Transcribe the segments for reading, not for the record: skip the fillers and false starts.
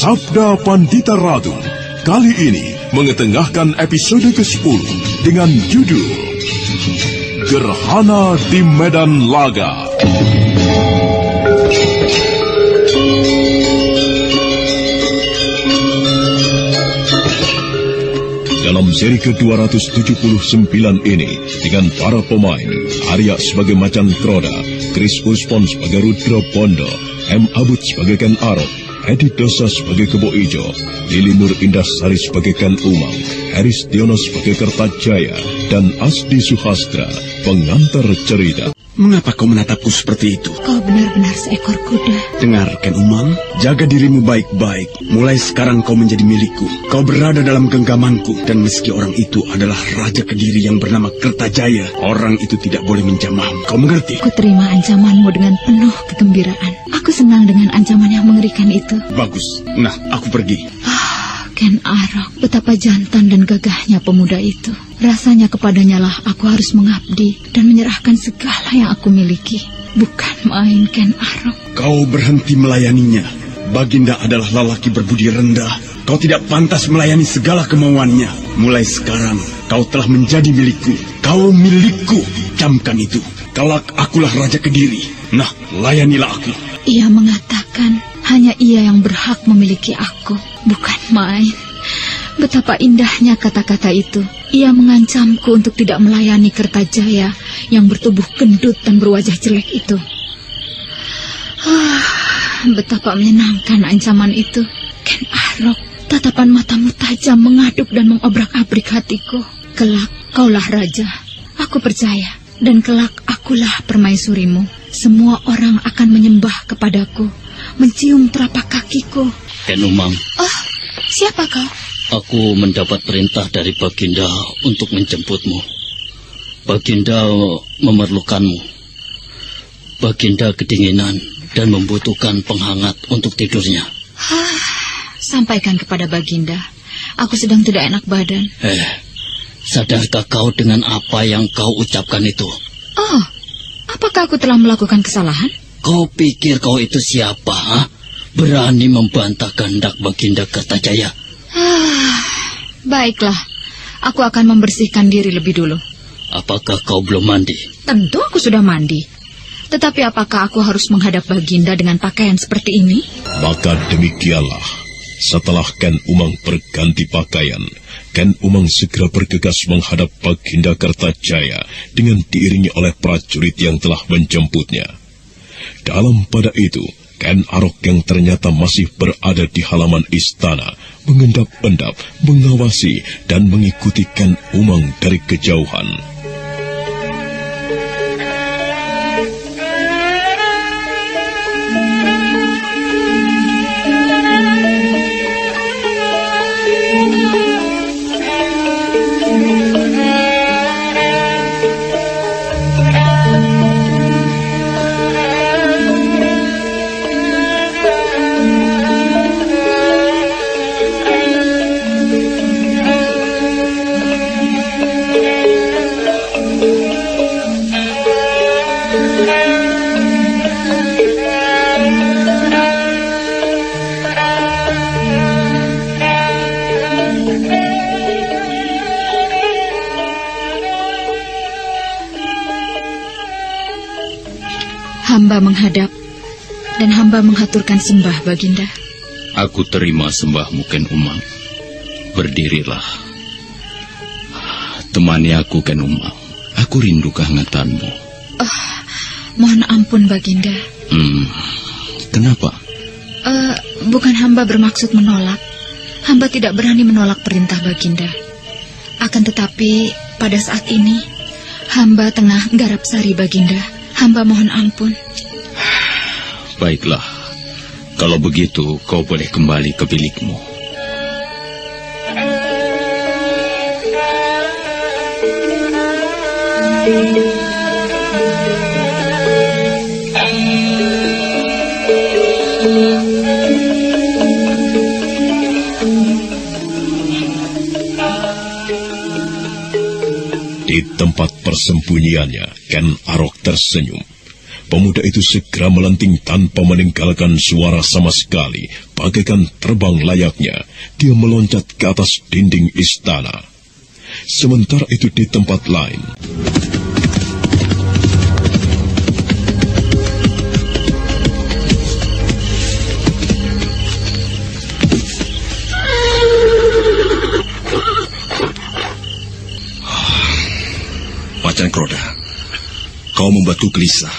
Sabda Pandita Ratu kali ini mengetengahkan episode ke-10 dengan judul Gerhana di Medan Laga. Dalam seri ke-279 ini, dengan para pemain, Arya sebagai Macan Kroda, Chris Uspon sebagai Rudra Bondo, M. Abud sebagai Ken Arok, Edi Dosa sebagai Kebo Ijo, Lili Nur Indasari sebagai Ken Umang, Heris Tiono sebagai Kertajaya, dan Asdi Suhastra, pengantar cerita. Mengapa kau menatapku seperti itu? Kau benar-benar seekor kuda. Dengar, Ken Umang, jaga dirimu baik-baik. Mulai sekarang kau menjadi milikku. Kau berada dalam genggamanku. Dan meski orang itu adalah Raja Kediri yang bernama Kertajaya, orang itu tidak boleh menjamahmu. Kau mengerti? Ku terima ancamanmu dengan penuh kegembiraan. Aku senang dengan ancaman yang mengerikan itu. Bagus. Nah, aku pergi. Ken Arok, betapa jantan dan gagahnya pemuda itu. Rasanya kepadanya lah aku harus mengabdi dan menyerahkan segala yang aku miliki. Bukan main, Ken Arok. Kau berhenti melayaninya. Baginda adalah lelaki berbudi rendah. Kau tidak pantas melayani segala kemauannya. Mulai sekarang, kau telah menjadi milikku. Kau milikku. Camkan itu. Kelak akulah Raja Kediri. Nah, layanilah aku. Ia mengatakan hanya ia yang berhak memiliki aku. Bukan main. Betapa indahnya kata-kata itu. Ia mengancamku untuk tidak melayani Kertajaya yang bertubuh gendut dan berwajah jelek itu. Betapa menyenangkan ancaman itu. Ken Arok, tatapan matamu tajam mengaduk dan mengobrak-abrik hatiku. Kelak kaulah raja. Aku percaya. Dan kelak akulah permaisurimu. Semua orang akan menyembah kepadaku, mencium telapak kakiku. Ken Umang. Siapa kau? Aku mendapat perintah dari Baginda untuk menjemputmu. Baginda memerlukanmu. Baginda kedinginan dan membutuhkan penghangat untuk tidurnya. Sampaikan kepada Baginda. Aku sedang tidak enak badan. Sadarkah kau dengan apa yang kau ucapkan itu? Apakah aku telah melakukan kesalahan? Kau pikir kau itu siapa, ha? Berani membantah kehendak Baginda Kertajaya? Baiklah, aku akan membersihkan diri lebih dulu. Apakah kau belum mandi? Tentu aku sudah mandi. Tetapi apakah aku harus menghadap Baginda dengan pakaian seperti ini? Maka demikianlah, setelah Ken Umang berganti pakaian, Ken Umang segera bergegas menghadap Baginda Kertajaya dengan diiringi oleh prajurit yang telah menjemputnya. Dalam pada itu, Ken Arok yang ternyata masih berada di halaman istana, mengendap-endap, mengawasi, dan mengikuti Ken Umang dari kejauhan. Hamba menghadap, dan hamba menghaturkan sembah, Baginda. Aku terima sembahmu, Ken Umang. Berdirilah. Temani aku, Ken Umang. Aku rindu kehangatanmu. Mohon ampun, Baginda. Kenapa? Bukan hamba bermaksud menolak. Hamba tidak berani menolak perintah Baginda. Akan tetapi, pada saat ini, hamba tengah garap sari, Baginda. Hamba mohon ampun. Baiklah. Kalau begitu, kau boleh kembali ke bilikmu. Di tempat persembunyiannya, Ken Arok tersenyum. pemuda itu segera melenting tanpa meninggalkan suara sama sekali. Bagaikan terbang layaknya, dia meloncat ke atas dinding istana. Sementara itu di tempat lain, Macan Kroda, kau membuatku gelisah.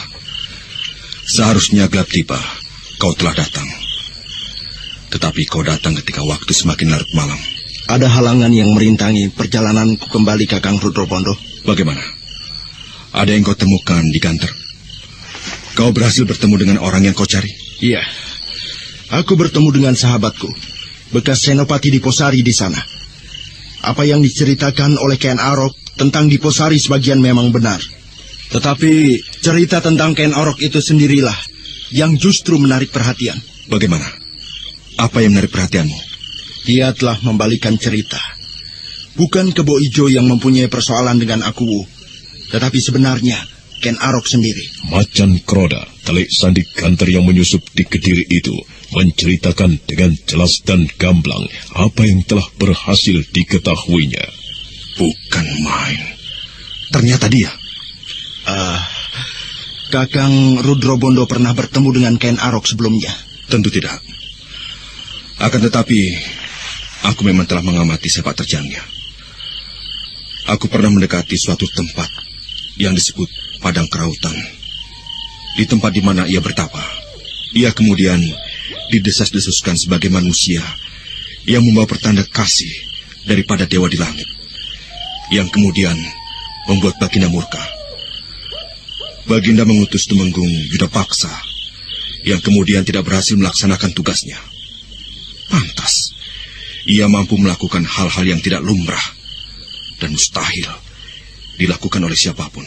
Seharusnya gelap tiba, kau telah datang. Tetapi kau datang ketika waktu semakin larut malam. Ada halangan yang merintangi perjalananku kembali Kakang Rudro Bondo. Bagaimana? Ada yang kau temukan di kantor? Kau berhasil bertemu dengan orang yang kau cari? Iya. Aku bertemu dengan sahabatku, bekas senopati Diposari di sana. Apa yang diceritakan oleh Ken Arok tentang Diposari sebagian memang benar. Tetapi cerita tentang Ken Arok itu sendirilah yang justru menarik perhatian. Bagaimana? Apa yang menarik perhatianmu? Dia telah membalikan cerita. Bukan Kebo Ijo yang mempunyai persoalan dengan aku, tetapi sebenarnya Ken Arok sendiri. Macan Kroda, telik sandi Ganter yang menyusup di Kediri itu, menceritakan dengan jelas dan gamblang apa yang telah berhasil diketahuinya. Bukan main. Ternyata dia. Kakang Rudro Bondo pernah bertemu dengan Ken Arok sebelumnya? Tentu tidak. Akan tetapi, aku memang telah mengamati sepak terjangnya. Aku pernah mendekati suatu tempat yang disebut Padang Kerautan. Di tempat di mana ia bertapa, ia kemudian didesas-desuskan sebagai manusia yang membawa pertanda kasih daripada dewa di langit, yang kemudian membuat Baginda murka. Baginda mengutus Tumenggung Yudapaksa, yang kemudian tidak berhasil melaksanakan tugasnya. Pantas, ia mampu melakukan hal-hal yang tidak lumrah dan mustahil dilakukan oleh siapapun.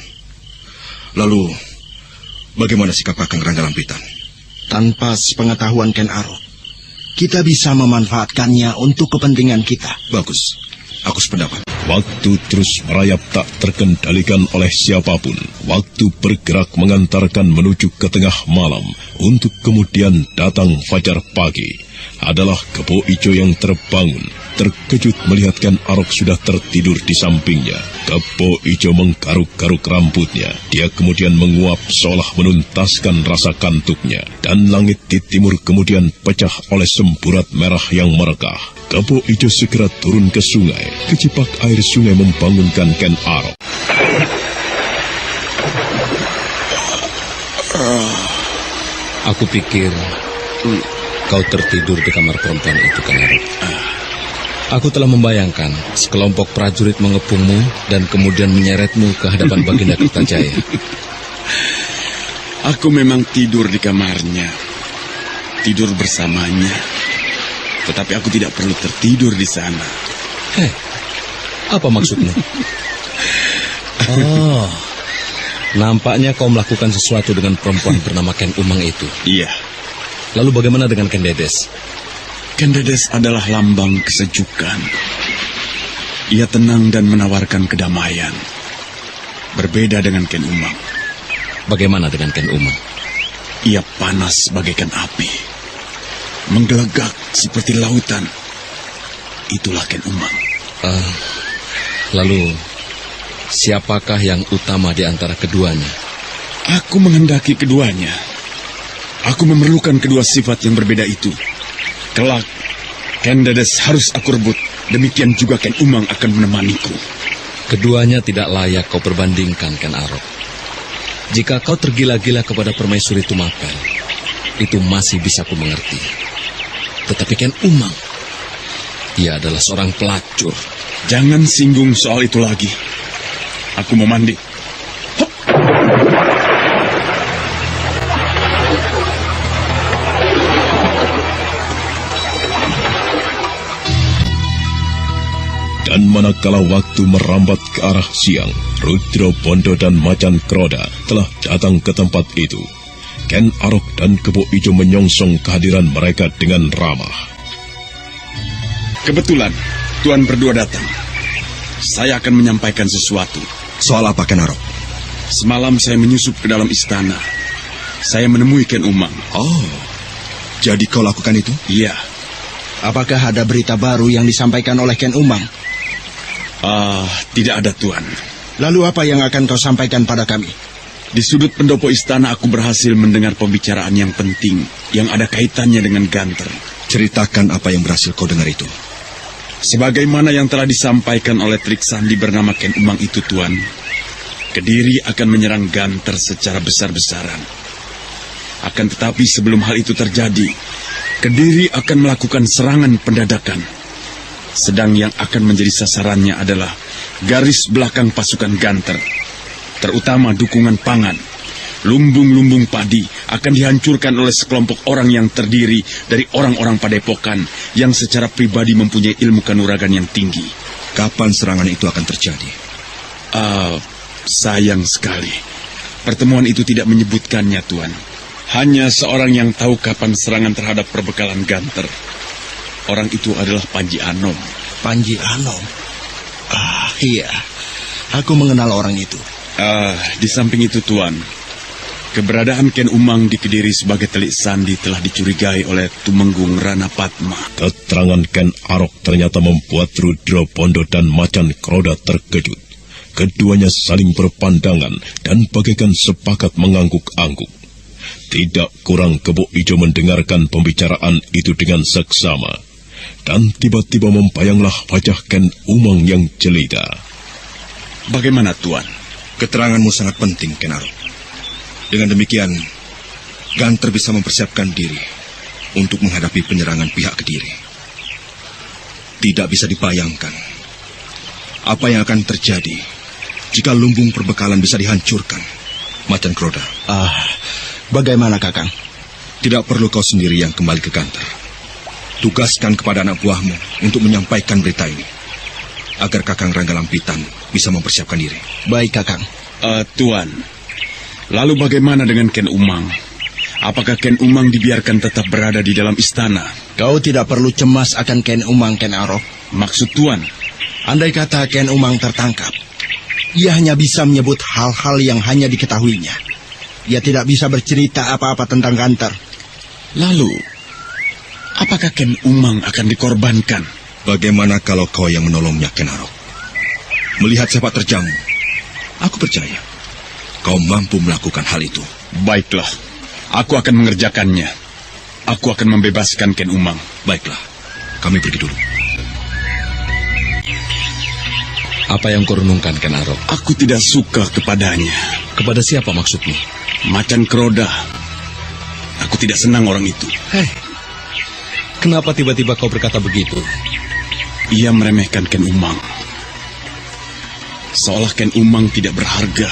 Lalu, bagaimana sikap Kakang Rangga Lampitan? Tanpa sepengetahuan Ken Arok, kita bisa memanfaatkannya untuk kepentingan kita. Bagus, aku sependapat. Waktu terus merayap tak terkendalikan oleh siapapun. Waktu bergerak mengantarkan menuju ke tengah malam, untuk kemudian datang fajar pagi. Adalah Kebo Ijo yang terbangun, terkejut melihat Ken Arok sudah tertidur di sampingnya. Kebo Ijo menggaruk-garuk rambutnya. Dia kemudian menguap seolah menuntaskan rasa kantuknya. Dan langit di timur kemudian pecah oleh semburat merah yang merekah. Kebo Ijo segera turun ke sungai. Kecipak air sungai membangunkan Ken Arok. Aku pikir kau tertidur di kamar perempuan itu, Ken Arok. Aku telah membayangkan sekelompok prajurit mengepungmu dan kemudian menyeretmu ke hadapan Baginda Kertajaya. Aku memang tidur di kamarnya, tidur bersamanya. Tetapi aku tidak perlu tertidur di sana. Apa maksudmu? Oh, nampaknya kau melakukan sesuatu dengan perempuan bernama Ken Umang itu. Iya. Lalu bagaimana dengan Ken Dedes? Ken Dedes adalah lambang kesejukan. Ia tenang dan menawarkan kedamaian. Berbeda dengan Ken Umang. Bagaimana dengan Ken Umang? Ia panas bagaikan api, menggelegak seperti lautan. Itulah Ken Umang. Lalu, siapakah yang utama di antara keduanya? Aku menghendaki keduanya. Aku memerlukan kedua sifat yang berbeda itu. Kelak, Ken Dedes harus aku rebut. Demikian juga Ken Umang akan menemaniku. Keduanya tidak layak kau perbandingkan, Ken Arok. Jika kau tergila-gila kepada permaisuri Tumapel, itu masih bisa ku mengerti. Tetapi Ken Umang, dia adalah seorang pelacur. Jangan singgung soal itu lagi. Aku mau mandi. Dan manakala waktu merambat ke arah siang, Rudro Bondo dan Macan Kroda telah datang ke tempat itu. Ken Arok dan Kebo Ijo menyongsong kehadiran mereka dengan ramah. Kebetulan, Tuan berdua datang. Saya akan menyampaikan sesuatu. Soal apa, Ken Arok? Semalam saya menyusup ke dalam istana Saya menemui Ken Umang. Oh, jadi kau lakukan itu? Iya. Apakah ada berita baru yang disampaikan oleh Ken Umang? Tidak ada, Tuan. Lalu apa yang akan kau sampaikan pada kami? Di sudut pendopo istana aku berhasil mendengar pembicaraan yang penting yang ada kaitannya dengan Ganter. Ceritakan apa yang berhasil kau dengar itu. Sebagaimana yang telah disampaikan oleh Trik Sandi bernama Ken Umang itu, Tuan, Kediri akan menyerang Ganter secara besar-besaran. Akan tetapi sebelum hal itu terjadi, Kediri akan melakukan serangan pendadakan. Sedang yang akan menjadi sasarannya adalah garis belakang pasukan Ganter, terutama dukungan pangan. Lumbung-lumbung padi akan dihancurkan oleh sekelompok orang yang terdiri dari orang-orang padepokan yang secara pribadi mempunyai ilmu kanuragan yang tinggi. Kapan serangan itu akan terjadi? Sayang sekali, pertemuan itu tidak menyebutkannya, Tuan. Hanya seorang yang tahu kapan serangan terhadap perbekalan Ganter. Orang itu adalah Panji Anom. Panji Anom? Iya. Aku mengenal orang itu. Di samping itu, Tuan, keberadaan Ken Umang di Kediri sebagai telik sandi telah dicurigai oleh Tumenggung Rana Padma. Keterangan Ken Arok ternyata membuat Rudra Pondo dan Macan Kroda terkejut. Keduanya saling berpandangan dan bagaikan sepakat mengangguk-angguk. Tidak kurang Kebo Ijo mendengarkan pembicaraan itu dengan seksama. Dan tiba-tiba membayanglah wajah Ken Umang yang jelita. Bagaimana, Tuan? Keteranganmu sangat penting, Ken Arok. Dengan demikian, Ganter bisa mempersiapkan diri untuk menghadapi penyerangan pihak Kediri. Tidak bisa dibayangkan apa yang akan terjadi jika lumbung perbekalan bisa dihancurkan. Macan Kroda. Bagaimana, Kakang? Tidak perlu kau sendiri yang kembali ke Ganter. Tugaskan kepada anak buahmu untuk menyampaikan berita ini, agar Kakang Ranggalampitan bisa mempersiapkan diri. Baik, Kakang. Tuan, lalu bagaimana dengan Ken Umang? Apakah Ken Umang dibiarkan tetap berada di dalam istana? Kau tidak perlu cemas akan Ken Umang, Ken Arok. Maksud Tuan? Andai kata Ken Umang tertangkap, ia hanya bisa menyebut hal-hal yang hanya diketahuinya. Ia tidak bisa bercerita apa-apa tentang Ganter. Lalu, apakah Ken Umang akan dikorbankan? Bagaimana kalau kau yang menolongnya, Ken Arok? Melihat sepak terjangmu, aku percaya kau mampu melakukan hal itu. Baiklah, aku akan mengerjakannya. Aku akan membebaskan Ken Umang. Baiklah, kami pergi dulu. Apa yang kau renungkan, Ken Arok? Aku tidak suka kepadanya. Kepada siapa maksudmu? Macan Kroda. Aku tidak senang orang itu. Hei, kenapa tiba-tiba kau berkata begitu? Ia meremehkan Ken Umang. Seolah Ken Umang tidak berharga.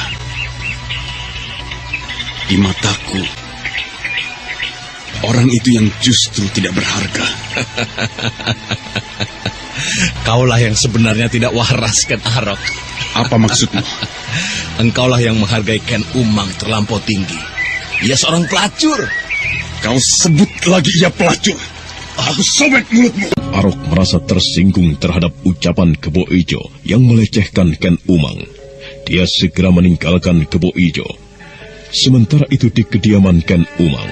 Di mataku, orang itu yang justru tidak berharga. Kaulah yang sebenarnya tidak waras, Ken Arok. Apa maksudmu? Engkaulah yang menghargai Ken Umang terlampau tinggi. Ia seorang pelacur. Kau sebut lagi ia pelacur. Aku sobek mulutmu. Arok merasa tersinggung terhadap ucapan Kebo Ijo yang melecehkan Ken Umang. Dia segera meninggalkan Kebo Ijo. Sementara itu di kediaman Ken Umang,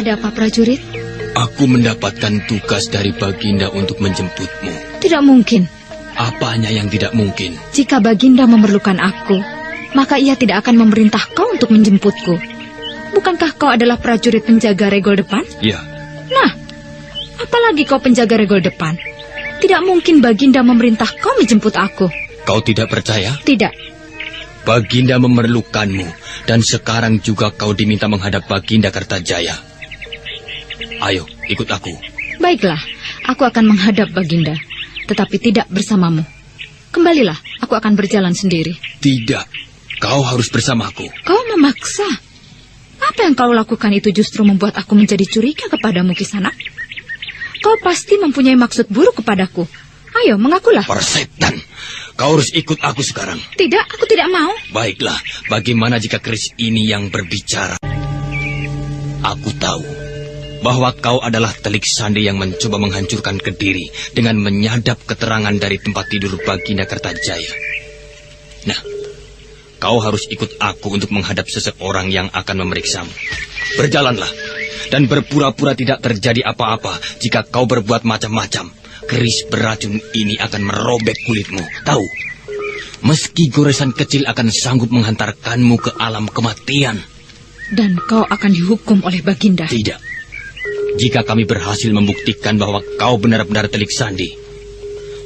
Ada apa, prajurit? Aku mendapatkan tugas dari Baginda untuk menjemputmu. Tidak mungkin. Apanya yang tidak mungkin? Jika Baginda memerlukan aku, maka ia tidak akan memerintah kau untuk menjemputku. Bukankah kau adalah prajurit penjaga regol depan? Iya. Nah, apalagi kau penjaga regol depan? Tidak mungkin Baginda memerintah kau menjemput aku. Kau tidak percaya? Tidak. Baginda memerlukanmu, dan sekarang juga kau diminta menghadap Baginda Kertajaya. Ayo, ikut aku. Baiklah, aku akan menghadap Baginda, tetapi tidak bersamamu. Kembalilah, aku akan berjalan sendiri. Tidak, kau harus bersamaku. Kau memaksa. Apa yang kau lakukan itu justru membuat aku menjadi curiga kepadamu, Kisanak. Kau pasti mempunyai maksud buruk kepadaku. Ayo, mengakulah. Persetan, kau harus ikut aku sekarang. Tidak, aku tidak mau. Baiklah, bagaimana jika keris ini yang berbicara? Aku tahu bahwa kau adalah Telik Sandi yang mencoba menghancurkan Kediri dengan menyadap keterangan dari tempat tidur Baginda Kertajaya. Nah, kau harus ikut aku untuk menghadap seseorang yang akan memeriksamu. Berjalanlah, dan berpura-pura tidak terjadi apa-apa. Jika kau berbuat macam-macam, keris beracun ini akan merobek kulitmu. Tahu, meski goresan kecil akan sanggup menghantarkanmu ke alam kematian. Dan kau akan dihukum oleh Baginda. Tidak. Jika kami berhasil membuktikan bahwa kau benar-benar Telik Sandi,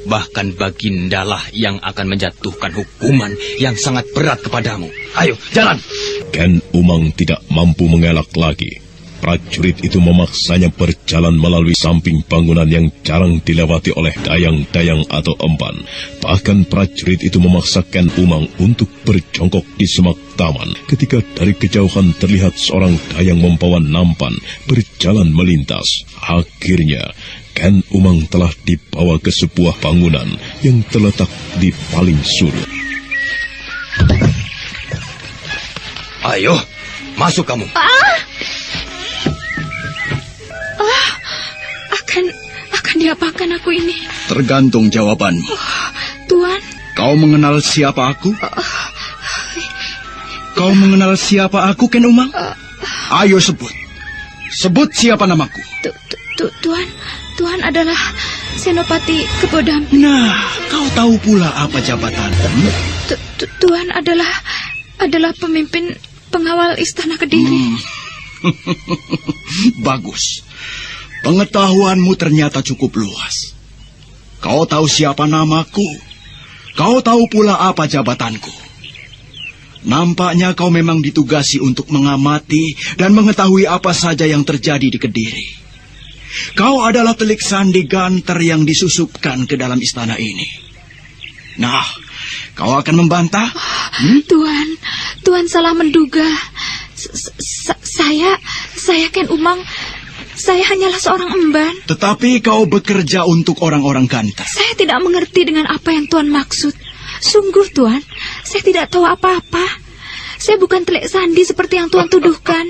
bahkan Bagindalah yang akan menjatuhkan hukuman yang sangat berat kepadamu. Ayo, jalan! Ken Umang tidak mampu mengelak lagi. Prajurit itu memaksanya berjalan melalui samping bangunan yang jarang dilewati oleh dayang-dayang atau empan. Bahkan prajurit itu memaksakan Umang untuk berjongkok di semak taman ketika dari kejauhan terlihat seorang dayang membawa nampan berjalan melintas. Akhirnya, Ken Umang telah dibawa ke sebuah bangunan yang terletak di paling sudut. Ayo, masuk kamu. Akan diapakan aku ini? Tergantung jawabanmu. Tuan. Kau mengenal siapa aku? Kau mengenal siapa aku, Ken Umang? Ayo sebut. Sebut siapa namaku. Tuan adalah Senopati Kebodam. Nah, kau tahu pula apa jabatanmu? Tuan adalah pemimpin pengawal Istana Kediri. Bagus. Pengetahuanmu ternyata cukup luas. Kau tahu siapa namaku. Kau tahu pula apa jabatanku. Nampaknya kau memang ditugasi untuk mengamati dan mengetahui apa saja yang terjadi di Kediri. Kau adalah Telik Sandi Ganter yang disusupkan ke dalam istana ini. Nah, kau akan membantah? Tuan salah menduga. Saya Ken Umang. Saya hanyalah seorang emban. Tetapi kau bekerja untuk orang-orang Ganter. Saya tidak mengerti dengan apa yang Tuan maksud. Sungguh, Tuan, saya tidak tahu apa-apa. Saya bukan Telik Sandi seperti yang Tuan tuduhkan.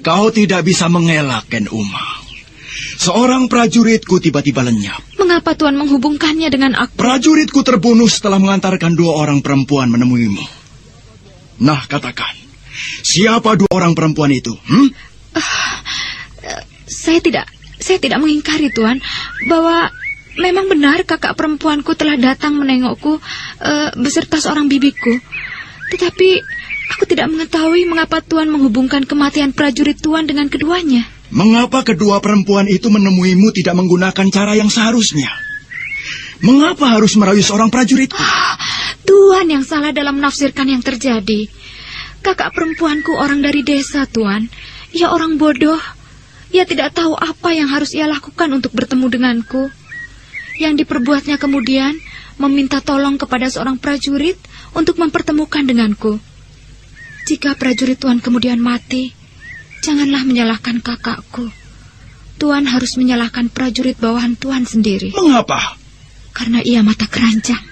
Kau tidak bisa mengelak, Ken Umang. Seorang prajuritku tiba-tiba lenyap. Mengapa Tuan menghubungkannya dengan aku? Prajuritku terbunuh setelah mengantarkan 2 orang perempuan menemuimu. Nah, katakan, siapa 2 orang perempuan itu? Saya tidak mengingkari, Tuan, bahwa memang benar kakak perempuanku telah datang menengokku beserta seorang bibiku. Tetapi aku tidak mengetahui mengapa Tuan menghubungkan kematian prajurit Tuan dengan keduanya. Mengapa kedua perempuan itu menemuimu tidak menggunakan cara yang seharusnya? Mengapa harus merayu seorang prajuritku? Tuan yang salah dalam menafsirkan yang terjadi. Kakak perempuanku orang dari desa, Tuan. Ia orang bodoh. Ia tidak tahu apa yang harus ia lakukan untuk bertemu denganku. Yang diperbuatnya kemudian meminta tolong kepada seorang prajurit untuk mempertemukan denganku. Jika prajurit Tuan kemudian mati, janganlah menyalahkan kakakku. Tuan harus menyalahkan prajurit bawahan Tuan sendiri. Mengapa? Karena ia mata keranjang.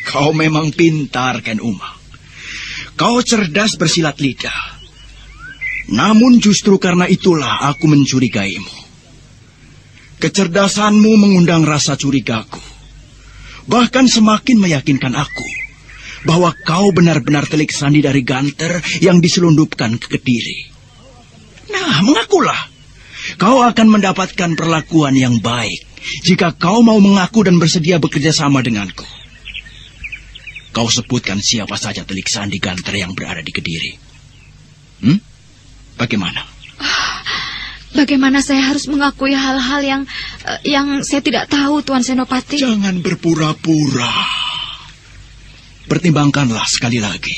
Kau memang pintar, Ken Umang. Kau cerdas bersilat lidah. Namun justru karena itulah aku mencurigaimu. Kecerdasanmu mengundang rasa curigaku. Bahkan semakin meyakinkan aku bahwa kau benar-benar Telik Sandi dari Ganter yang diselundupkan ke Kediri. Nah, mengakulah. Kau akan mendapatkan perlakuan yang baik jika kau mau mengaku dan bersedia bekerja sama denganku. kau sebutkan siapa saja telik sandi Ganter yang berada di Kediri. Bagaimana? Bagaimana saya harus mengakui hal-hal yang saya tidak tahu, Tuan Senopati? Jangan berpura-pura. Pertimbangkanlah sekali lagi.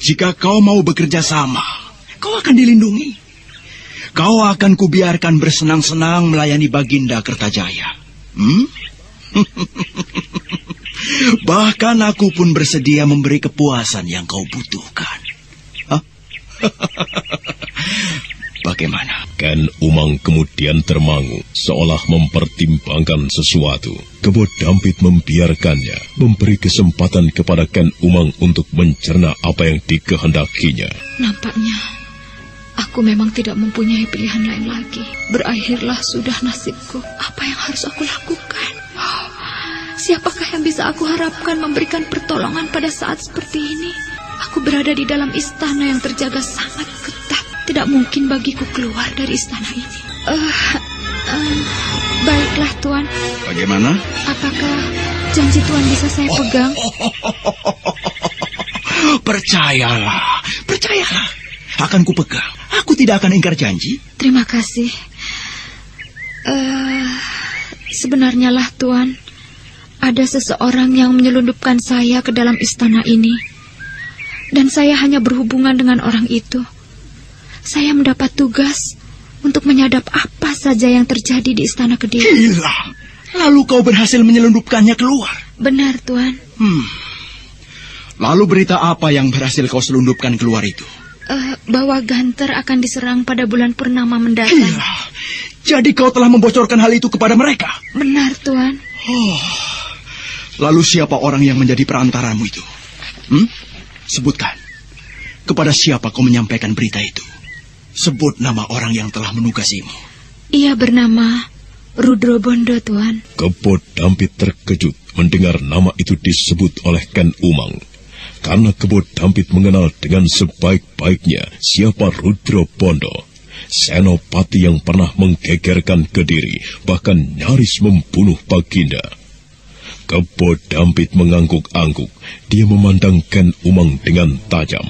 Jika kau mau bekerja sama, kau akan dilindungi. Kau akan kubiarkan bersenang-senang melayani Baginda Kertajaya. Bahkan aku pun bersedia memberi kepuasan yang kau butuhkan. Bagaimana? Ken Umang kemudian termangu, seolah mempertimbangkan sesuatu. Kebo Dampit membiarkannya, memberi kesempatan kepada Ken Umang untuk mencerna apa yang dikehendakinya. Nampaknya aku memang tidak mempunyai pilihan lain lagi. Berakhirlah sudah nasibku. Apa yang harus aku lakukan? Siapakah yang bisa aku harapkan memberikan pertolongan pada saat seperti ini? Aku berada di dalam istana yang terjaga sangat ketat. Tidak mungkin bagiku keluar dari istana ini. Baiklah, Tuan. Bagaimana? Apakah janji Tuan bisa saya pegang? Percayalah. Akan kupegang. Aku tidak akan ingkar janji. Terima kasih. Sebenarnya lah, Tuan, ada seseorang yang menyelundupkan saya ke dalam istana ini. Dan saya hanya berhubungan dengan orang itu. Saya mendapat tugas untuk menyadap apa saja yang terjadi di istana Kediri. Gila. Lalu kau berhasil menyelundupkannya keluar? Benar, Tuan. Lalu berita apa yang berhasil kau selundupkan keluar itu? Bahwa Ganter akan diserang pada bulan purnama mendatang. Gila. Jadi kau telah membocorkan hal itu kepada mereka? Benar, Tuan. Lalu siapa orang yang menjadi perantaramu itu? Sebutkan. Kepada siapa kau menyampaikan berita itu? Sebut nama orang yang telah menugasimu. Ia bernama Rudro Bondo, Tuan. Kebo Dampit terkejut mendengar nama itu disebut oleh Ken Umang. Karena Kebo Dampit mengenal dengan sebaik-baiknya siapa Rudro Bondo. Senopati yang pernah menggegerkan Kediri, bahkan nyaris membunuh Baginda. Kebo Dampit mengangguk-angguk. Dia memandang Ken Umang dengan tajam.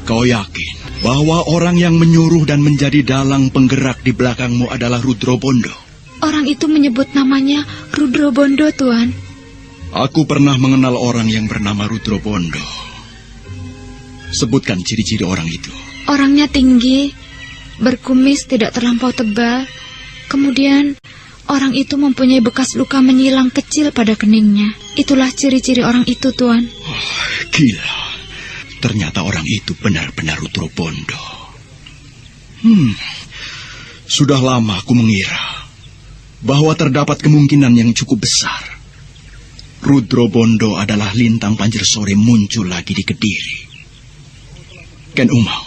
Kau yakin bahwa orang yang menyuruh dan menjadi dalang penggerak di belakangmu adalah Rudro Bondo? Orang itu menyebut namanya Rudro Bondo, Tuan. Aku pernah mengenal orang yang bernama Rudro Bondo. Sebutkan ciri-ciri orang itu. Orangnya tinggi, berkumis tidak terlampau tebal. Kemudian orang itu mempunyai bekas luka menyilang kecil pada keningnya. Itulah ciri-ciri orang itu, Tuan. Gila. Ternyata orang itu benar-benar Rudro Bondo. Sudah lama aku mengira bahwa terdapat kemungkinan yang cukup besar. Rudro Bondo adalah lintang Panjer Sore muncul lagi di Kediri. Ken Umang,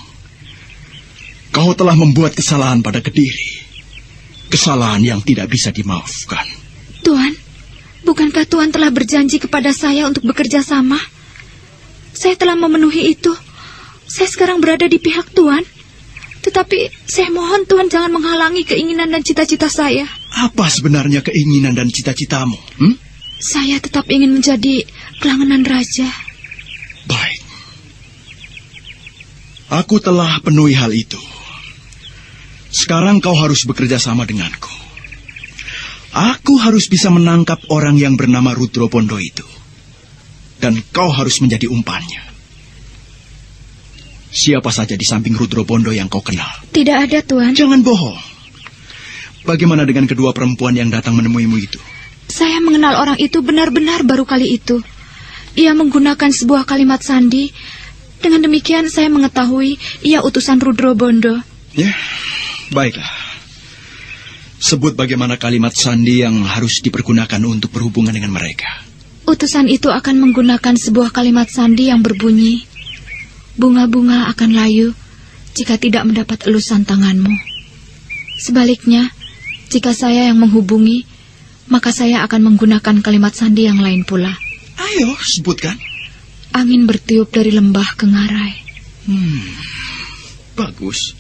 kau telah membuat kesalahan pada Kediri. Kesalahan yang tidak bisa dimaafkan. Tuan, bukankah Tuan telah berjanji kepada saya untuk bekerja sama? Saya telah memenuhi itu. Saya sekarang berada di pihak Tuan. Tetapi saya mohon Tuan jangan menghalangi keinginan dan cita-cita saya. Apa sebenarnya keinginan dan cita-citamu? Saya tetap ingin menjadi kelangenan raja. Baik. Aku telah penuhi hal itu. Sekarang kau harus bekerja sama denganku. Aku harus bisa menangkap orang yang bernama Rudro Bondo itu. Dan kau harus menjadi umpannya. Siapa saja di samping Rudro Bondo yang kau kenal? Tidak ada, Tuan. Jangan bohong. Bagaimana dengan kedua perempuan yang datang menemuimu itu? Saya mengenal orang itu benar-benar baru kali itu. Ia menggunakan sebuah kalimat sandi. Dengan demikian saya mengetahui ia utusan Rudro Bondo. Ya, baiklah. Sebut bagaimana kalimat sandi yang harus dipergunakan untuk berhubungan dengan mereka. Utusan itu akan menggunakan sebuah kalimat sandi yang berbunyi, bunga-bunga akan layu jika tidak mendapat elusan tanganmu. Sebaliknya, jika saya yang menghubungi, maka saya akan menggunakan kalimat sandi yang lain pula. Ayo, sebutkan. Angin bertiup dari lembah ke ngarai. Bagus.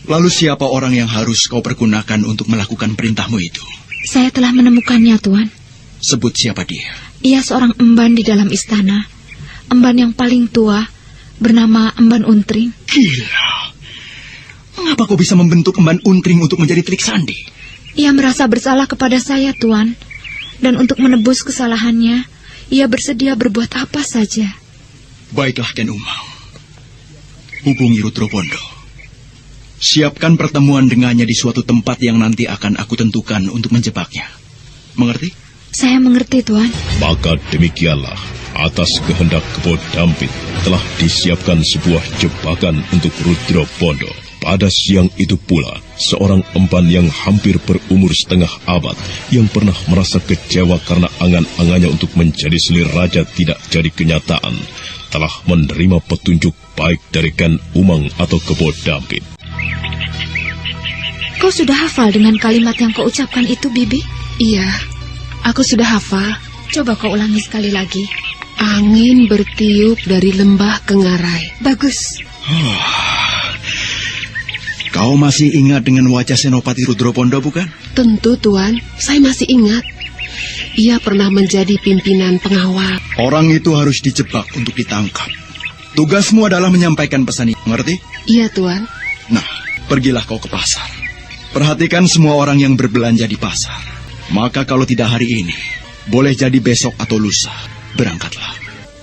Lalu siapa orang yang harus kau pergunakan untuk melakukan perintahmu itu? Saya telah menemukannya, Tuan. Sebut siapa dia? Ia seorang emban di dalam istana. Emban yang paling tua, bernama Emban Untring. Gila. Mengapa kau bisa membentuk Emban Untring untuk menjadi Telik Sandi? Ia merasa bersalah kepada saya, Tuan. Dan untuk menebus kesalahannya, ia bersedia berbuat apa saja. Baiklah, Ken Umang. Hubungi Rudro Pondo. Siapkan pertemuan dengannya di suatu tempat yang nanti akan aku tentukan untuk menjebaknya. Mengerti? Saya mengerti, Tuan. Maka demikianlah, atas kehendak Kebo Dampit telah disiapkan sebuah jebakan untuk Rudro Pondo. Pada siang itu pula, seorang emban yang hampir berumur setengah abad, yang pernah merasa kecewa karena angan-angannya untuk menjadi selir raja tidak jadi kenyataan, telah menerima petunjuk baik dari Ken Umang atau Kebo Dampit. Kau sudah hafal dengan kalimat yang kau ucapkan itu, Bibi? Iya, aku sudah hafal. Coba kau ulangi sekali lagi. Angin bertiup dari lembah Kengarai. Bagus. Kau masih ingat dengan wajah Senopati Rudro Pondo, bukan? Tentu, Tuan. Saya masih ingat. Ia pernah menjadi pimpinan pengawal. Orang itu harus dijebak untuk ditangkap. Tugasmu adalah menyampaikan pesan itu, mengerti? Iya, Tuan. Nah, pergilah kau ke pasar. Perhatikan semua orang yang berbelanja di pasar. Maka kalau tidak hari ini, boleh jadi besok atau lusa. Berangkatlah.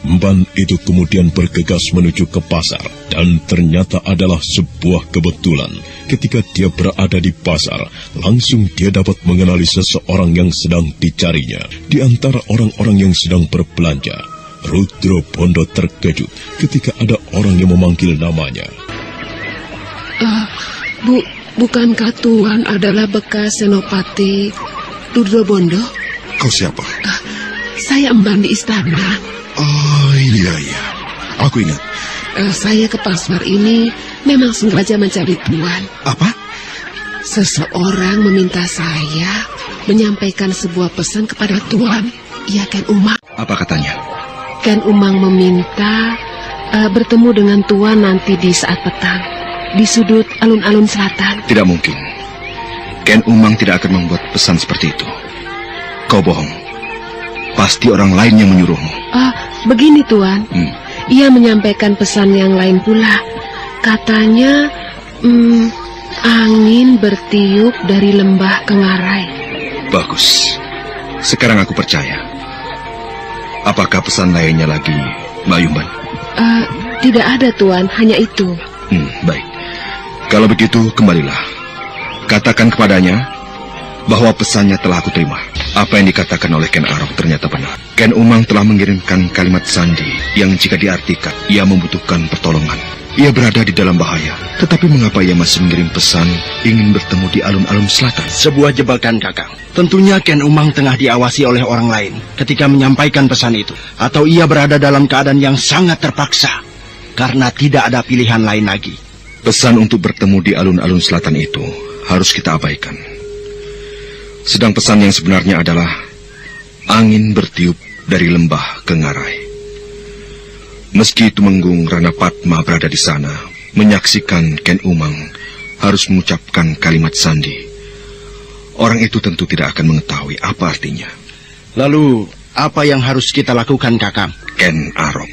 Emban itu kemudian bergegas menuju ke pasar, dan ternyata adalah sebuah kebetulan. Ketika dia berada di pasar, langsung dia dapat mengenali seseorang yang sedang dicarinya. Di antara orang-orang yang sedang berbelanja, Rudro Pondo terkejut ketika ada orang yang memanggil namanya. Bukankah Tuan adalah bekas Senopati Rudro Pondo? Kau siapa? Saya emban di istana. Oh, iya. Aku ingat. Saya ke pasar ini memang sengaja mencari Tuan. Apa? Seseorang meminta saya menyampaikan sebuah pesan kepada Tuan. Iya, Ken Umang. Apa katanya? Ken Umang meminta bertemu dengan Tuan nanti di saat petang, di sudut alun-alun selatan. Tidak mungkin. Ken Umang tidak akan membuat pesan seperti itu. Kau bohong. Pasti orang lain yang menyuruhmu. Begini, Tuan. Ia menyampaikan pesan yang lain pula. Katanya, angin bertiup dari lembah Kengarai. Bagus. Sekarang aku percaya. Apakah pesan lainnya lagi, Mbak Yumban? Tidak ada, Tuan. Hanya itu. Baik. Kalau begitu, kembalilah. Katakan kepadanya bahwa pesannya telah aku terima. Apa yang dikatakan oleh Ken Arok ternyata benar. Ken Umang telah mengirimkan kalimat sandi yang jika diartikan, ia membutuhkan pertolongan. Ia berada di dalam bahaya. Tetapi mengapa ia masih mengirim pesan ingin bertemu di alun-alun selatan? Sebuah jebakan, Kakang. Tentunya Ken Umang tengah diawasi oleh orang lain ketika menyampaikan pesan itu. Atau ia berada dalam keadaan yang sangat terpaksa karena tidak ada pilihan lain lagi. Pesan untuk bertemu di alun-alun selatan itu harus kita abaikan. Sedang pesan yang sebenarnya adalah angin bertiup dari lembah Kengarai. Meski Tumenggung Rana Padma berada di sana, menyaksikan Ken Umang harus mengucapkan kalimat sandi. Orang itu tentu tidak akan mengetahui apa artinya. Lalu, apa yang harus kita lakukan, Kakang? Ken Arok.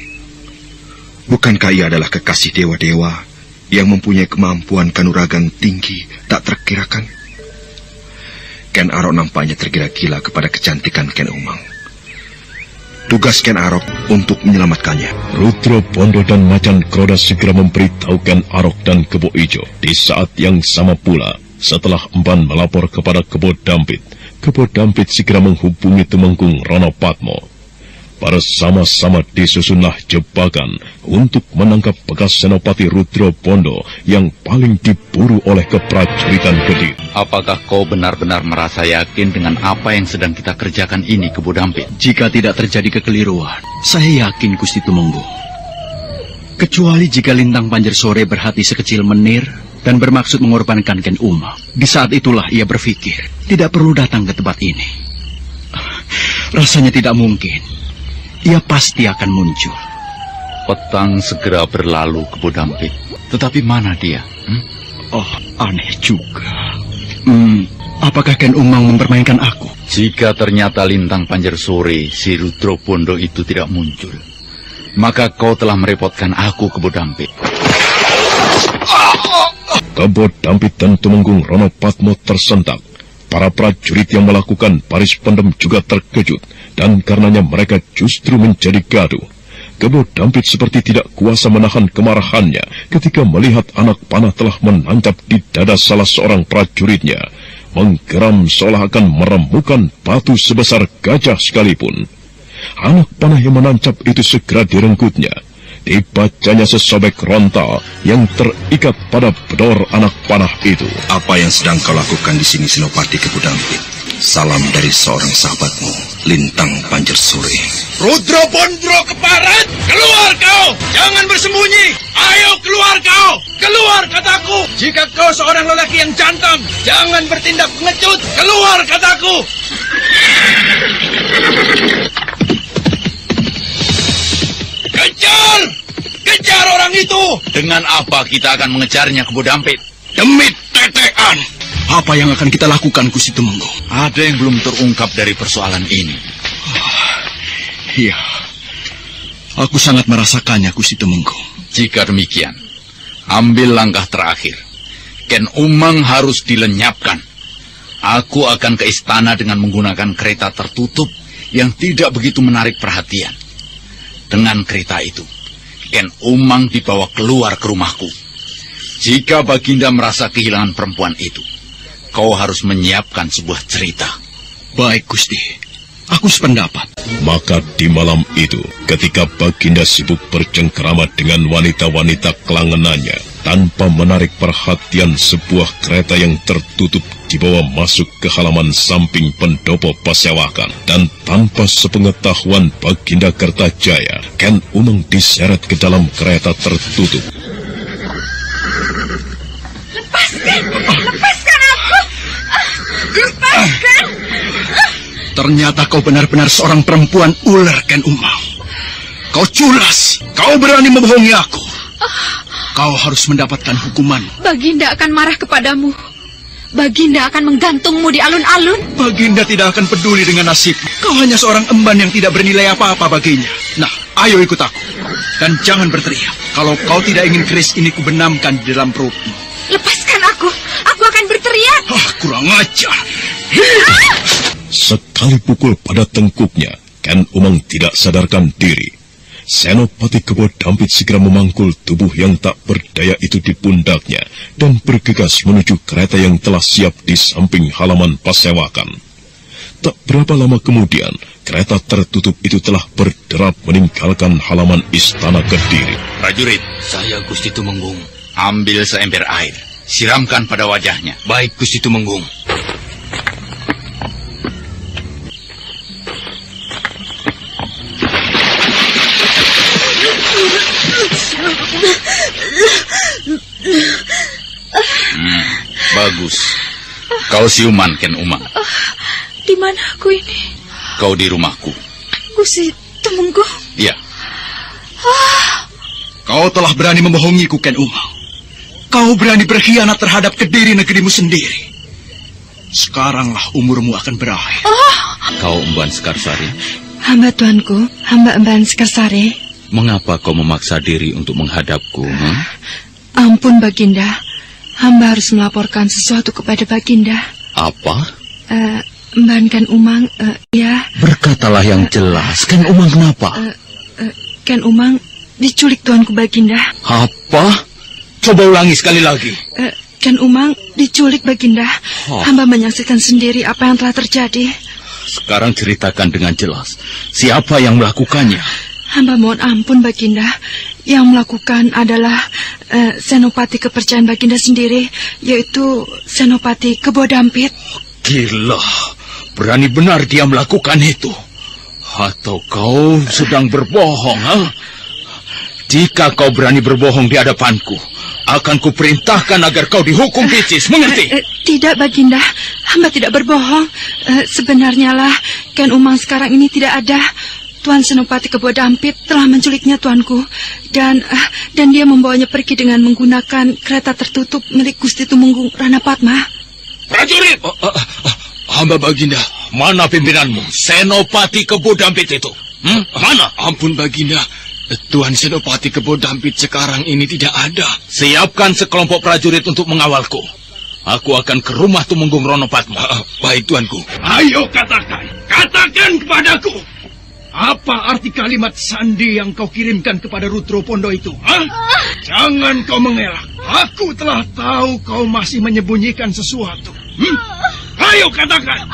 Bukankah ia adalah kekasih dewa-dewa yang mempunyai kemampuan kanuragan tinggi tak terkirakan? Ken Arok nampaknya tergila-gila kepada kecantikan Ken Umang. Tugas Ken Arok untuk menyelamatkannya. Rudro Pondo dan Macan Kroda segera memberitahu Ken Arok dan Kebo Ijo. Di saat yang sama pula, setelah emban melapor kepada Kebo Dampit segera menghubungi Tumenggung Rana Padma. Bersama-sama disusunlah jebakan untuk menangkap bekas Senopati Rudro Pondo yang paling diburu oleh keprajuritan Kediri. Apakah kau benar-benar merasa yakin dengan apa yang sedang kita kerjakan ini, Kebo Dampit? Jika tidak terjadi kekeliruan, saya yakin Gusti Tumenggung. Kecuali jika Lintang Panjer Sore berhati sekecil menir dan bermaksud mengorbankan Ken Umang. Di saat itulah ia berpikir, tidak perlu datang ke tempat ini. Rasanya tidak mungkin. Ia pasti akan muncul. Petang segera berlalu, Kebo Dampit. Tetapi mana dia? Oh, aneh juga. Apakah Ken Umang mempermainkan aku? Jika ternyata Lintang Pancarsuri, si Rudra Bondo itu tidak muncul, maka kau telah merepotkan aku, Kebo Dampit. Kebo Dampit dan Tumenggung Ronopatmo tersentak. Para prajurit yang melakukan baris pendem juga terkejut, dan karenanya mereka justru menjadi gaduh. Kebo Dampit seperti tidak kuasa menahan kemarahannya ketika melihat anak panah telah menancap di dada salah seorang prajuritnya, menggeram seolah akan meremukan batu sebesar gajah sekalipun. Anak panah yang menancap itu segera direnggutnya. Dibacanya sesobek rontal yang terikat pada bedor anak panah itu. Apa yang sedang kau lakukan di sini, Senopati Kebo Dampit? Salam dari seorang sahabatmu, Lintang Pancarsuri. Rudra Bondo keparat, keluar kau! Jangan bersembunyi! Ayo keluar kau! Keluar kataku! Jika kau seorang lelaki yang jantan, jangan bertindak pengecut! Keluar kataku! Kejar! Kejar orang itu! Dengan apa kita akan mengejarnya, Kebo Dampit? Demi tetean! Apa yang akan kita lakukan, Gusti Tumenggung? Ada yang belum terungkap dari persoalan ini. Iya, aku sangat merasakannya, Gusti Tumenggung. Jika demikian, ambil langkah terakhir. Ken Umang harus dilenyapkan. Aku akan ke istana dengan menggunakan kereta tertutup yang tidak begitu menarik perhatian. Dengan kereta itu, Ken Umang dibawa keluar ke rumahku. Jika Baginda merasa kehilangan perempuan itu, kau harus menyiapkan sebuah cerita. Baik, Gusti. Aku sependapat. Maka di malam itu, ketika Baginda sibuk bercengkerama dengan wanita-wanita kelangenannya, tanpa menarik perhatian, sebuah kereta yang tertutup dibawa masuk ke halaman samping pendopo Pasewakan. Dan tanpa sepengetahuan Baginda Kertajaya, Ken Umang diseret ke dalam kereta tertutup. Lepaskan aku! Lepaskan! Ternyata kau benar-benar seorang perempuan ular, Ken Umang. Kau culas, kau berani membohongi aku. Kau harus mendapatkan hukuman. Baginda akan marah kepadamu. Baginda akan menggantungmu di alun-alun. Baginda tidak akan peduli dengan nasib. Kau hanya seorang emban yang tidak bernilai apa-apa baginya. Nah, ayo ikut aku. Dan jangan berteriak. Kalau kau tidak ingin keris ini kubenamkan di dalam perutmu. Lepaskan aku. Aku akan berteriak. Kurang ajar. Sekali pukul pada tengkuknya, Ken Umang tidak sadarkan diri. Senopati Kebo Dampit segera memangkul tubuh yang tak berdaya itu di pundaknya dan bergegas menuju kereta yang telah siap di samping halaman Pasewakan. Tak berapa lama kemudian, kereta tertutup itu telah berderap meninggalkan halaman istana Kediri. Prajurit, Saya Gusti Tumenggung. ambil seember air, siramkan pada wajahnya. Baik Gusti Tumenggung. Bagus. Kau siuman, Ken Umang. Di mana aku ini? Kau di rumahku. Gusti Tumenggung. Iya. Kau telah berani membohongiku, Ken Umang. Kau berani berkhianat terhadap Kediri negerimu sendiri. Sekaranglah umurmu akan berakhir. Kau Emban Sekarsari, Hamba tuanku, hamba Emban Sekarsari. mengapa kau memaksa diri untuk menghadapku? Ampun Baginda, hamba harus melaporkan sesuatu kepada Baginda. Apa? Emban Ken Umang, ya. Berkatalah yang jelas, Ken Umang kenapa? Ken Umang diculik tuanku Baginda. Apa? Coba ulangi sekali lagi. Ken Umang diculik Baginda. Hamba menyaksikan sendiri apa yang telah terjadi. Sekarang ceritakan dengan jelas, siapa yang melakukannya? Hamba mohon ampun Baginda. Yang melakukan adalah Senopati kepercayaan Baginda sendiri, yaitu Senopati Kebo Dampit. Gila, berani benar dia melakukan itu. Atau kau sedang berbohong, ha? Jika kau berani berbohong di hadapanku, akan kuperintahkan agar kau dihukum picis, mengerti? Tidak Baginda, hamba tidak berbohong. Sebenarnya lah, Ken Umang sekarang ini tidak ada. Tuan Senopati Kebo Dampit telah menculiknya tuanku, dan dia membawanya pergi dengan menggunakan kereta tertutup milik Gusti Tumenggung Ranapatma. Prajurit! Hamba Baginda Mana pimpinanmu? Senopati Kebo Dampit itu. Mana? Ampun Baginda, Tuan Senopati Kebo Dampit sekarang ini tidak ada. Siapkan sekelompok prajurit untuk mengawalku. Aku akan ke rumah Tumenggung Ronopatmo. Baik tuanku. Ayo katakan kepadaku. Apa arti kalimat sandi yang kau kirimkan kepada Rudro Pondo itu? Jangan kau mengelak. Aku telah tahu kau masih menyembunyikan sesuatu. Ayo katakan.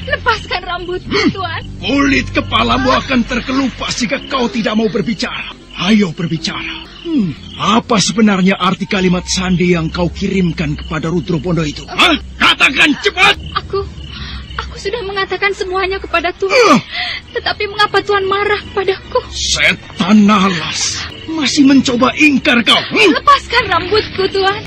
Lepaskan rambutku, Tuan. Kulit kepalamu akan terkelupas jika kau tidak mau berbicara. Ayo berbicara. Apa sebenarnya arti kalimat sandi yang kau kirimkan kepada Rudro Pondo itu? Katakan cepat. Aku sudah mengatakan semuanya kepada Tuan. Tetapi mengapa Tuan marah padaku? Setan nalas. Masih mencoba ingkar kau. Lepaskan rambutku, Tuan.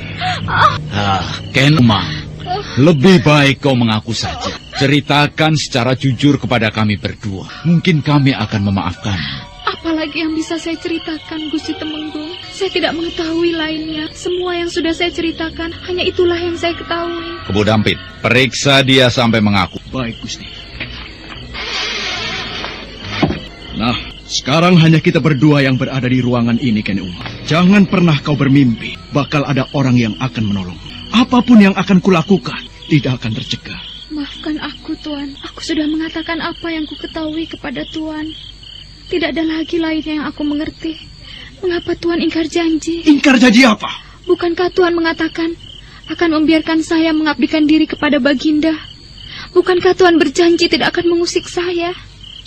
Ken Umang. Lebih baik kau mengaku saja. Ceritakan secara jujur kepada kami berdua. Mungkin kami akan memaafkan. Apalagi yang bisa saya ceritakan, Gusti Temenggung? Saya tidak mengetahui lainnya. Semua yang sudah saya ceritakan, hanya itulah yang saya ketahui. Kebo Dampit, periksa dia sampai mengaku. Baik, Gusti. Nah, sekarang hanya kita berdua yang berada di ruangan ini, Ken Umang. Jangan pernah kau bermimpi bakal ada orang yang akan menolong. Apapun yang akan kulakukan, tidak akan tercegah. Maafkan aku, Tuan. Aku sudah mengatakan apa yang ku ketahui kepada Tuan. Tidak ada lagi lainnya yang aku mengerti. Mengapa Tuan ingkar janji? Ingkar janji apa? Bukankah Tuan mengatakan akan membiarkan saya mengabdikan diri kepada Baginda? Bukankah Tuan berjanji tidak akan mengusik saya?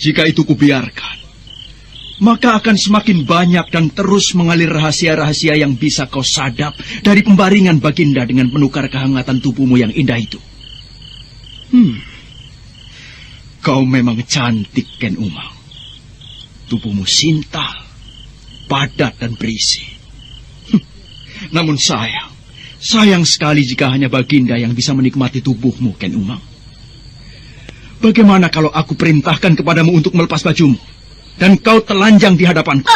Jika itu kubiarkan, maka akan semakin banyak dan terus mengalir rahasia-rahasia yang bisa kau sadap dari pembaringan Baginda dengan menukar kehangatan tubuhmu yang indah itu. Kau memang cantik, Ken Umang. Tubuhmu sintal, padat dan berisi. Namun sayang sekali jika hanya Baginda yang bisa menikmati tubuhmu, Ken Umang. Bagaimana kalau aku perintahkan kepadamu untuk melepas bajumu dan kau telanjang di hadapanku?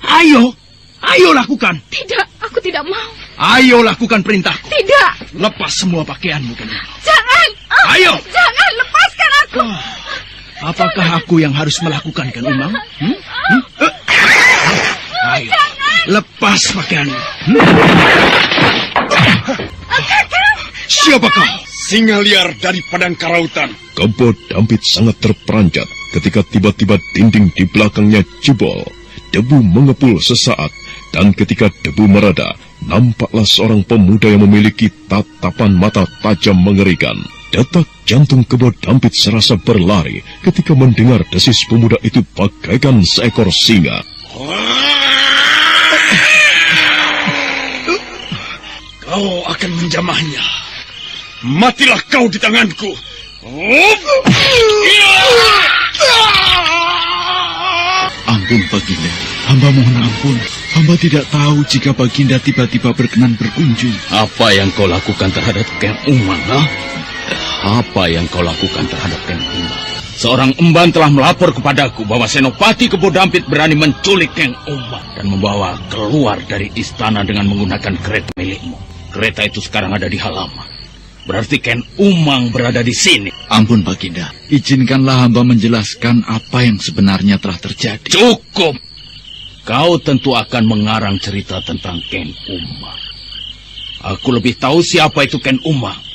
Ayo lakukan. Tidak, aku tidak mau. Ayo lakukan perintahku. Tidak. Lepas semua pakaianmu, Ken Umang. Jangan. Ayo. Jangan, lepaskan aku. Apakah aku yang harus melakukan, Ken Umang? Ayo, lepas pakaianmu. Siapa kau? Singa liar dari padang karautan. Kebo Dampit sangat terperanjat ketika tiba-tiba dinding di belakangnya jebol. Debu mengepul sesaat, dan ketika debu mereda, nampaklah seorang pemuda yang memiliki tatapan mata tajam mengerikan. Detak jantung Kebo Dampit serasa berlari ketika mendengar desis pemuda itu bagaikan seekor singa. Kau akan menjamahnya. Matilah kau di tanganku. Ampun Baginda, hamba mohon ampun. Hamba tidak tahu jika Baginda tiba-tiba berkenan berkunjung. Apa yang kau lakukan terhadap Ken Umang, Apa yang kau lakukan terhadap Ken Umang? Seorang emban telah melapor kepadaku bahwa Senopati Kebo Dampit berani menculik Ken Umang dan membawa keluar dari istana dengan menggunakan kereta milikmu. Kereta itu sekarang ada di halaman. Berarti Ken Umang berada di sini. Ampun Baginda, izinkanlah hamba menjelaskan apa yang sebenarnya telah terjadi. Cukup. Kau tentu akan mengarang cerita tentang Ken Umang. Aku lebih tahu siapa itu Ken Umang.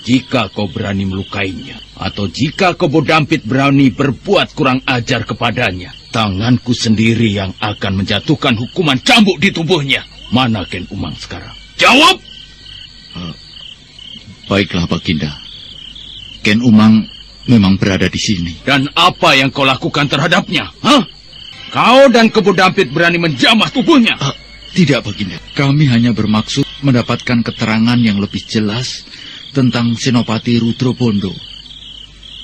Jika kau berani melukainya, atau jika Kebo Dampit berani berbuat kurang ajar kepadanya, tanganku sendiri yang akan menjatuhkan hukuman cambuk di tubuhnya. Mana Ken Umang sekarang? Jawab! Baiklah Baginda, Ken Umang memang berada di sini. Dan apa yang kau lakukan terhadapnya? Kau dan Kebo Dampit berani menjamah tubuhnya? Tidak Baginda, kami hanya bermaksud mendapatkan keterangan yang lebih jelas tentang Senopati Rudro Pondo.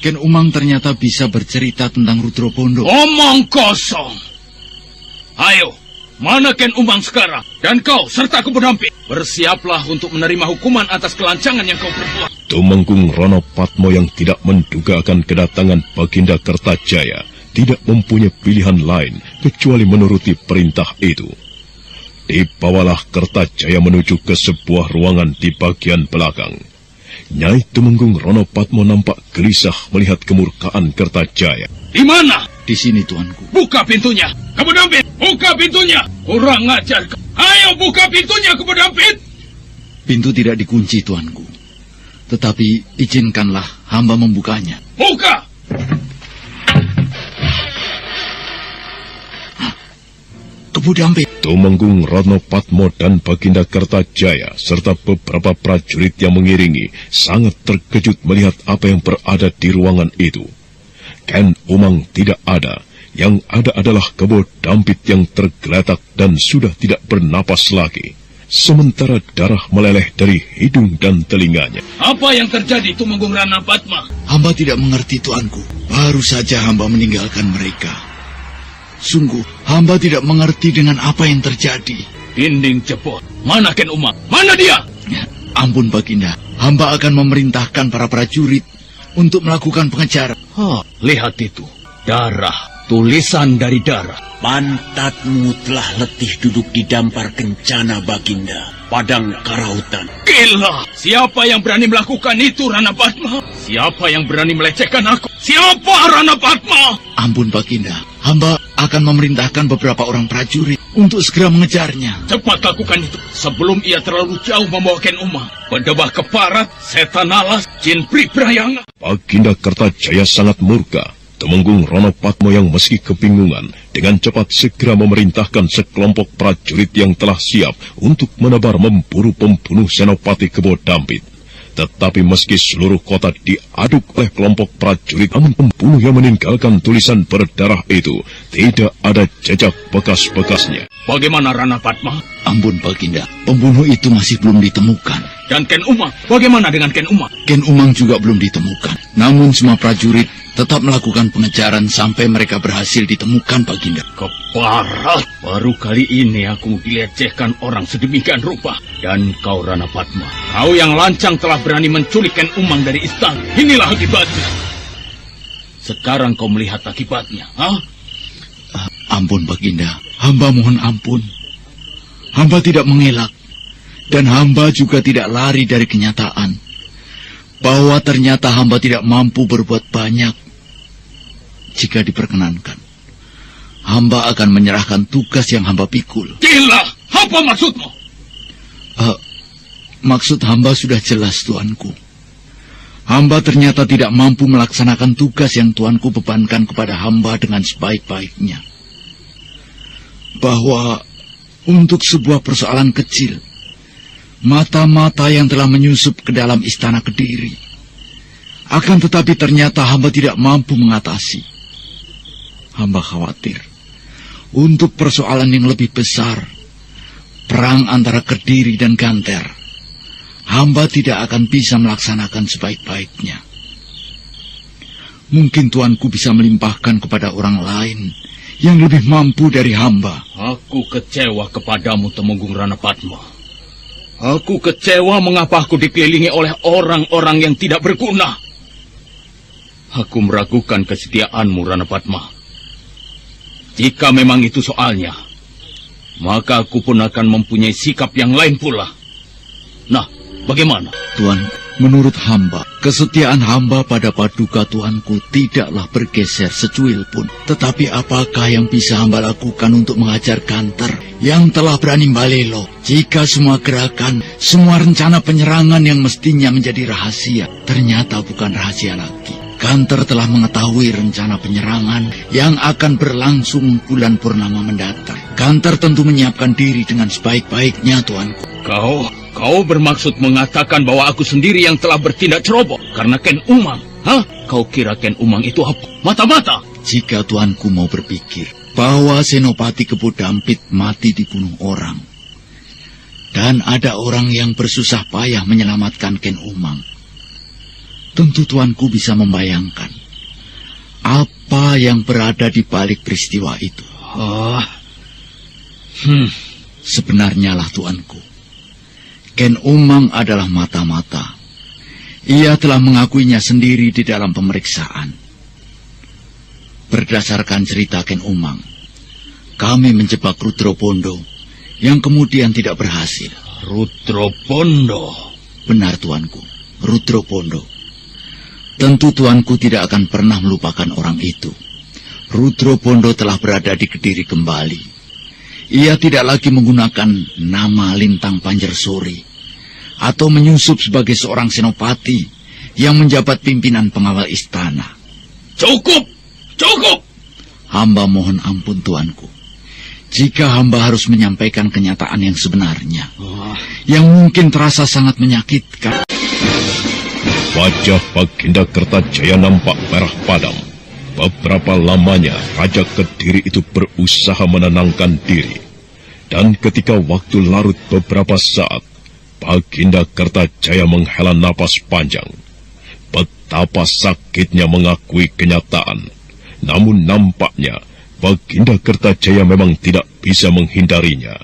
Ken Umang ternyata bisa bercerita tentang Rudro Pondo. Omong kosong. Ayo, mana Ken Umang sekarang? Dan kau serta Kebo Dampit, bersiaplah untuk menerima hukuman atas kelancangan yang kau perbuat. Tumenggung Ronopatmo yang tidak menduga akan kedatangan Baginda Kertajaya tidak mempunyai pilihan lain kecuali menuruti perintah itu. Dibawalah Kertajaya menuju ke sebuah ruangan di bagian belakang. Nyai Tumenggung Ronopatmo nampak gelisah melihat kemurkaan Kertajaya. Di mana? Di sini, tuanku. Buka pintunya, Kebu Dampit! Buka pintunya! Kurang ajar. Ayo buka pintunya, Kebu Dampit! Pintu tidak dikunci, tuanku. Tetapi izinkanlah hamba membukanya. Buka! Kebu Dampit. Tumenggung Ronopatmo dan Baginda Kertajaya serta beberapa prajurit yang mengiringi sangat terkejut melihat apa yang berada di ruangan itu. Ken Umang tidak ada, yang ada adalah Kebu Dampit yang tergeletak dan sudah tidak bernapas lagi. Sementara darah meleleh dari hidung dan telinganya. Apa yang terjadi, Tumenggung Ranapatma? Hamba tidak mengerti, tuanku. Baru saja hamba meninggalkan mereka. Sungguh, hamba tidak mengerti dengan apa yang terjadi. Dinding jebol. Mana Ken Umang? Mana dia? Ya, ampun, Baginda. Hamba akan memerintahkan para prajurit untuk melakukan pengejaran. Lihat itu. Darah. Tulisan dari darah. Pantatmu telah letih duduk di dampar kencana, Baginda. Padang Karautan. Gila! Siapa yang berani melakukan itu, Ranapatma? Siapa yang berani melecehkan aku? Siapa Ranapatma? Ampun, Baginda. Hamba akan memerintahkan beberapa orang prajurit untuk segera mengejarnya. Cepat lakukan itu sebelum ia terlalu jauh membawa Ken Umang. Berdebah keparat, setan alas, jin pribrayanga. Baginda Kertajaya sangat murka. Tumenggung Ronopatmo yang meski kebingungan dengan cepat segera memerintahkan sekelompok prajurit yang telah siap untuk menebar memburu pembunuh Senopati Kebu Dampit. Tetapi meski seluruh kota diaduk oleh kelompok prajurit, namun pembunuh yang meninggalkan tulisan berdarah itu tidak ada jejak bekas-bekasnya. Bagaimana Ranapatma? Ampun, Baginda, pembunuh itu masih belum ditemukan. Dan Ken Umang, bagaimana dengan Ken Umang? Ken Umang juga belum ditemukan. Namun semua prajurit tetap melakukan pengejaran sampai mereka berhasil ditemukan, Baginda. Keparat, baru kali ini aku dilecehkan orang sedemikian rupa. Dan kau Ranapatma, kau yang lancang telah berani menculik Ken Umang dari istana. Inilah akibatnya. Sekarang kau melihat akibatnya, Ampun, Baginda. Hamba mohon ampun. Hamba tidak mengelak. Dan hamba juga tidak lari dari kenyataan bahwa ternyata hamba tidak mampu berbuat banyak. Jika diperkenankan, hamba akan menyerahkan tugas yang hamba pikul. Gila! Apa maksudmu? Maksud hamba sudah jelas, tuanku. Hamba ternyata tidak mampu melaksanakan tugas yang tuanku bebankan kepada hamba dengan sebaik-baiknya. Bahwa untuk sebuah persoalan kecil, mata-mata yang telah menyusup ke dalam istana Kediri, akan tetapi ternyata hamba tidak mampu mengatasi. Hamba khawatir untuk persoalan yang lebih besar, perang antara Kediri dan Ganter, hamba tidak akan bisa melaksanakan sebaik-baiknya. Mungkin tuanku bisa melimpahkan kepada orang lain yang lebih mampu dari hamba. Aku kecewa kepadamu, Tumenggung Ranapatma. Aku kecewa mengapa aku dikelilingi oleh orang-orang yang tidak berguna. Aku meragukan kesetiaanmu, Ranapatma. Jika memang itu soalnya, maka aku pun akan mempunyai sikap yang lain pula. Nah, bagaimana? Tuan, menurut hamba, kesetiaan hamba pada paduka tuanku tidaklah bergeser secuil pun. Tetapi apakah yang bisa hamba lakukan untuk mengajar Ganter yang telah berani balelo? Jika semua gerakan, semua rencana penyerangan yang mestinya menjadi rahasia, ternyata bukan rahasia lagi. Ganter telah mengetahui rencana penyerangan yang akan berlangsung bulan purnama mendatang. Ganter tentu menyiapkan diri dengan sebaik-baiknya, tuanku. Kau bermaksud mengatakan bahwa aku sendiri yang telah bertindak ceroboh karena Ken Umang? Kau kira Ken Umang itu apa? Mata-mata? Jika tuanku mau berpikir bahwa Senopati Kebu Dampit mati dibunuh orang, dan ada orang yang bersusah payah menyelamatkan Ken Umang, tentu tuanku bisa membayangkan apa yang berada di balik peristiwa itu. Sebenarnya lah, tuanku, Ken Umang adalah mata-mata. Ia telah mengakuinya sendiri di dalam pemeriksaan. Berdasarkan cerita Ken Umang, kami menjebak Rudro Bondo yang kemudian tidak berhasil. Rudro Bondo? Benar, tuanku. Rudrapondo. Tentu tuanku tidak akan pernah melupakan orang itu. Rudrapondo telah berada di Kediri kembali. Ia tidak lagi menggunakan nama Lintang Panjersuri atau menyusup sebagai seorang senopati yang menjabat pimpinan pengawal istana. Cukup! Cukup! Hamba mohon ampun tuanku. Jika hamba harus menyampaikan kenyataan yang sebenarnya, yang mungkin terasa sangat menyakitkan. Wajah Baginda Kertajaya nampak merah padam. Beberapa lamanya Raja Kediri itu berusaha menenangkan diri. Dan ketika waktu larut beberapa saat, Baginda Kertajaya menghela napas panjang. Betapa sakitnya mengakui kenyataan. Namun nampaknya Baginda Kertajaya memang tidak bisa menghindarinya.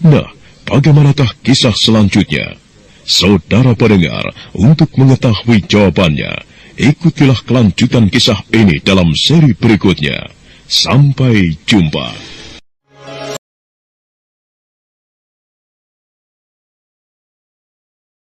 Nah, bagaimanakah kisah selanjutnya? Saudara pendengar, untuk mengetahui jawabannya, ikutilah kelanjutan kisah ini dalam seri berikutnya. Sampai jumpa.